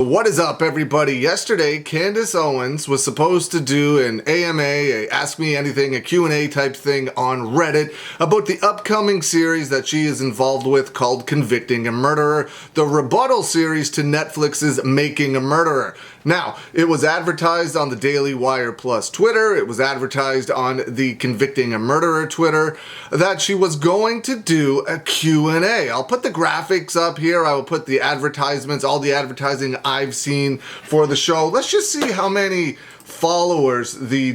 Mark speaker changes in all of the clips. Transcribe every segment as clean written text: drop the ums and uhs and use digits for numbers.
Speaker 1: What is up, everybody? Yesterday, Candace Owens was supposed to do an AMA, a Ask Me Anything, a Q&A type thing on Reddit about the upcoming series that she is involved with called Convicting a Murderer, the rebuttal series to Netflix's Making a Murderer. Now, it was advertised on the Daily Wire Plus Twitter, it was advertised on the Convicting a Murderer Twitter, that she was going to do a Q&A. I'll put the graphics up here, I will put the advertisements, all the advertising I've seen for the show. Let's just see how many followers the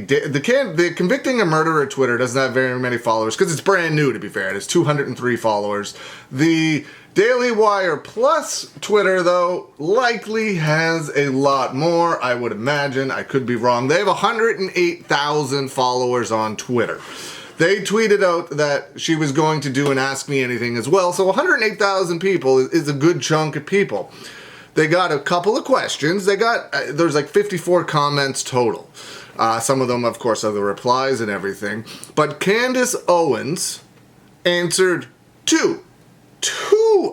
Speaker 1: Convicting a Murderer Twitter doesn't have very many followers, because it's brand new, to be fair. It has 203 followers. The Daily Wire Plus Twitter, though, likely has a lot more, I would imagine. I could be wrong. They have 108,000 followers on Twitter. They tweeted out that she was going to do an Ask Me Anything as well, so 108,000 people is a good chunk of people. They got a couple of questions. There's like 54 comments total. Some of them, of course, are the replies and everything. But Candace Owens answered two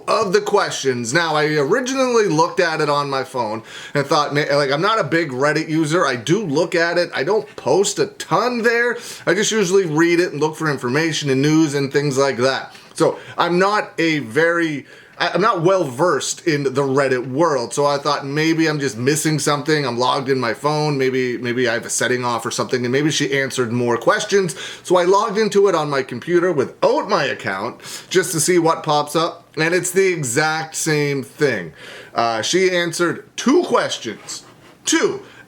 Speaker 1: of the questions. Now, I originally looked at it on my phone and thought, like, I'm not a big Reddit user. I do look at it. I don't post a ton there. I just usually read it and look for information and news and things like that. So I'm not well versed in the Reddit world, so I thought maybe I'm just missing something. I'm logged in my phone, maybe I have a setting off or something, and maybe she answered more questions. So I logged into it on my computer without my account just to see what pops up, and it's the exact same thing. She answered two questions.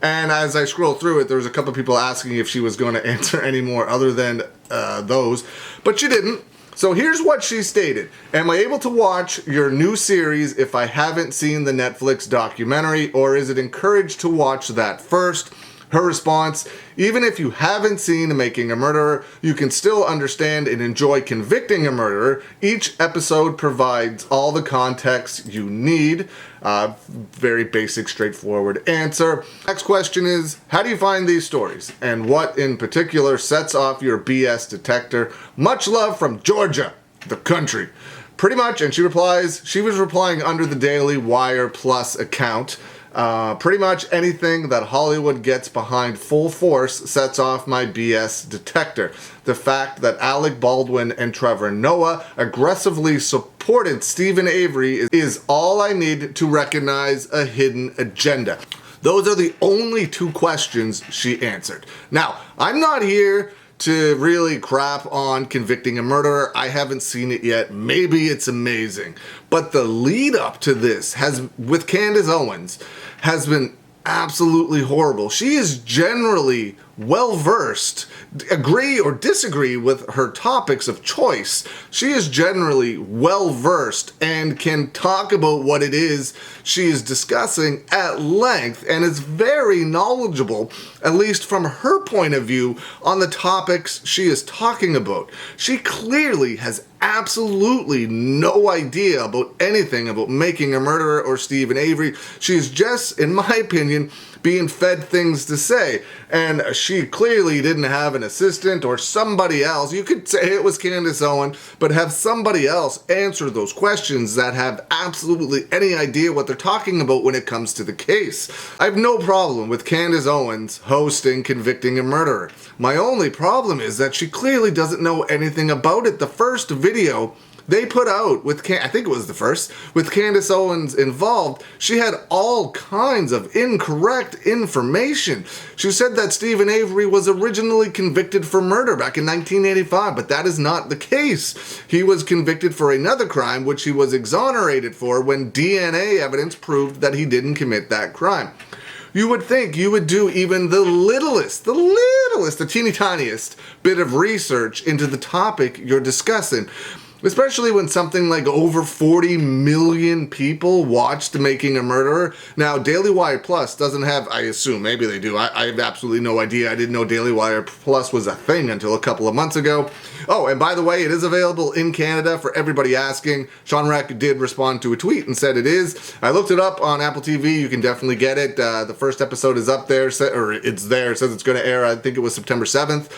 Speaker 1: And as I scroll through it, there was a couple people asking if she was going to answer any more other than those, but she didn't. So here's what she stated. Am I able to watch your new series if I haven't seen the Netflix documentary, or is it encouraged to watch that first? Her response, even if you haven't seen Making a Murderer, you can still understand and enjoy Convicting a Murderer. Each episode provides all the context you need. Very basic, straightforward answer. Next question is, how do you find these stories? And what in particular sets off your BS detector? Much love from Georgia, the country. Pretty much, and she was replying under the Daily Wire Plus account. Pretty much anything that Hollywood gets behind full force sets off my BS detector. The fact that Alec Baldwin and Trevor Noah aggressively supported Steven Avery is all I need to recognize a hidden agenda. Those are the only two questions she answered. Now, I'm not here to really crap on Convicting a Murderer. I haven't seen it yet. Maybe it's amazing. But the lead up to this with Candace Owens has been absolutely horrible. She is generally well-versed, agree or disagree with her topics of choice. She is generally well-versed and can talk about what it is she is discussing at length, and is very knowledgeable, at least from her point of view, on the topics she is talking about. She clearly has absolutely no idea about anything about Making a Murderer or Steven Avery. She's just, in my opinion, being fed things to say, and she clearly didn't have an assistant or somebody else. You could say it was Candace Owens, but have somebody else answer those questions that have absolutely any idea what they're talking about when it comes to the case. I have no problem with Candace Owens hosting Convicting a Murderer. My only problem is that she clearly doesn't know anything about it. The first video they put out I think it was the first, with Candace Owens involved, she had all kinds of incorrect information. She said that Steven Avery was originally convicted for murder back in 1985, but that is not the case. He was convicted for another crime, which he was exonerated for when DNA evidence proved that he didn't commit that crime. You would think you would do even the teeny tiniest bit of research into the topic you're discussing. Especially when something like over 40 million people watched Making a Murderer. Now, Daily Wire Plus doesn't have, I assume, maybe they do. I have absolutely no idea. I didn't know Daily Wire Plus was a thing until a couple of months ago. Oh, and by the way, it is available in Canada for everybody asking. Sean Reck did respond to a tweet and said it is. I looked it up on Apple TV. You can definitely get it. The first episode is up there, or it's there. It says it's going to air, I think it was September 7th.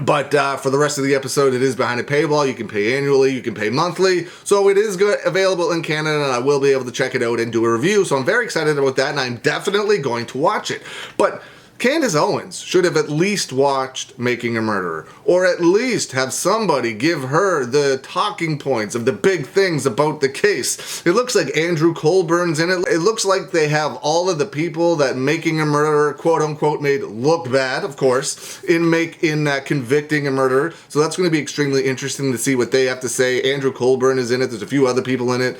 Speaker 1: But for the rest of the episode, it is behind a paywall. You can pay annually, you can pay monthly. So it is available in Canada, and I will be able to check it out and do a review. So I'm very excited about that, and I'm definitely going to watch it. But Candace Owens should have at least watched Making a Murderer, or at least have somebody give her the talking points of the big things about the case. It looks like Andrew Colburn's in it. It looks like they have all of the people that Making a Murderer, quote unquote, made look bad, of course, in Convicting a Murderer. So that's going to be extremely interesting to see what they have to say. Andrew Colburn is in it. There's a few other people in it.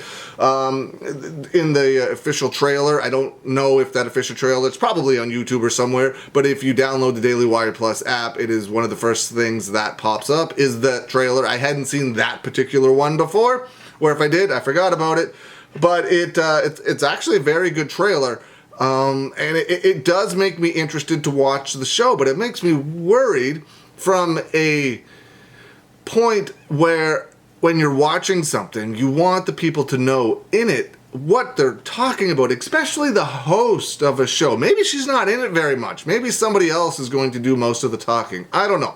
Speaker 1: In the official trailer, I don't know if that official trailer, it's probably on YouTube or somewhere. But if you download the Daily Wire Plus app, it is one of the first things that pops up is the trailer. I hadn't seen that particular one before, or if I did, I forgot about it. But it's actually a very good trailer, and it does make me interested to watch the show. But it makes me worried from a point where when you're watching something, you want the people to know in it what they're talking about, especially the host of a show. Maybe she's not in it very much. Maybe somebody else is going to do most of the talking. I don't know.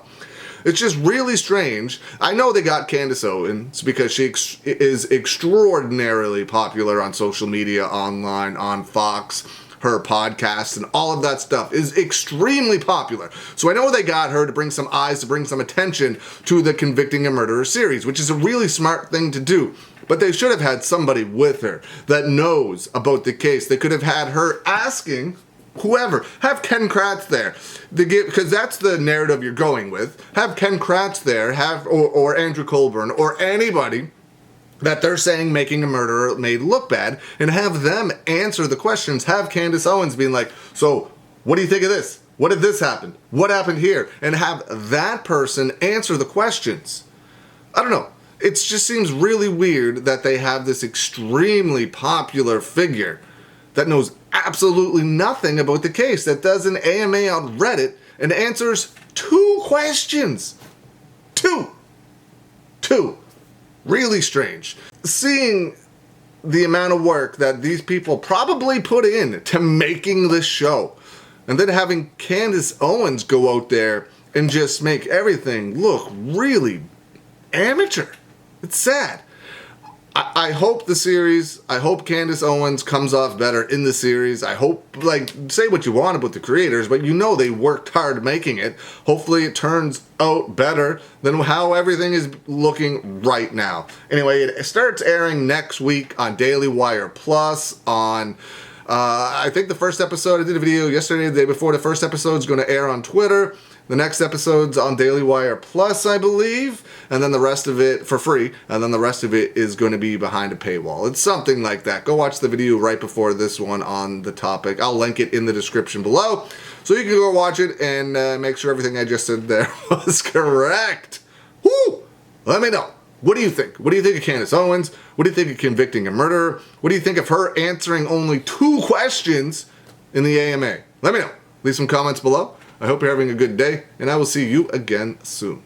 Speaker 1: It's just really strange. I know they got Candace Owens because she is extraordinarily popular on social media, online, on Fox. Her podcast and all of that stuff is extremely popular. So I know they got her to bring some eyes, to bring some attention to the Convicting a Murderer series, which is a really smart thing to do. But they should have had somebody with her that knows about the case. They could have had her asking whoever. Have Ken Kratz there, because that's the narrative you're going with. Have Ken Kratz there, or Andrew Colburn, or anybody that they're saying Making a Murderer made look bad, and have them answer the questions. Have Candace Owens being like, so what do you think of this? What did this happen? What happened here? And have that person answer the questions. I don't know. It just seems really weird that they have this extremely popular figure that knows absolutely nothing about the case, that does an AMA on Reddit and answers 2 questions. Two. Really strange. Seeing the amount of work that these people probably put in to making this show, and then having Candace Owens go out there and just make everything look really amateur. It's sad. I hope I hope Candace Owens comes off better in the series. I hope, say what you want about the creators, but you know they worked hard making it. Hopefully it turns out better than how everything is looking right now. Anyway, it starts airing next week on Daily Wire Plus on... I think the first episode, I did a video yesterday, the day before. The first episode is going to air on Twitter. The next episode's on Daily Wire Plus, I believe, and then the rest of it for free, and then the rest of it is going to be behind a paywall. It's something like that. Go watch the video right before this one on the topic. I'll link it in the description below, so you can go watch it and make sure everything I just said there was correct. Woo! Let me know. What do you think? What do you think of Candace Owens? What do you think of Convicting a Murderer? What do you think of her answering only 2 questions in the AMA? Let me know. Leave some comments below. I hope you're having a good day, and I will see you again soon.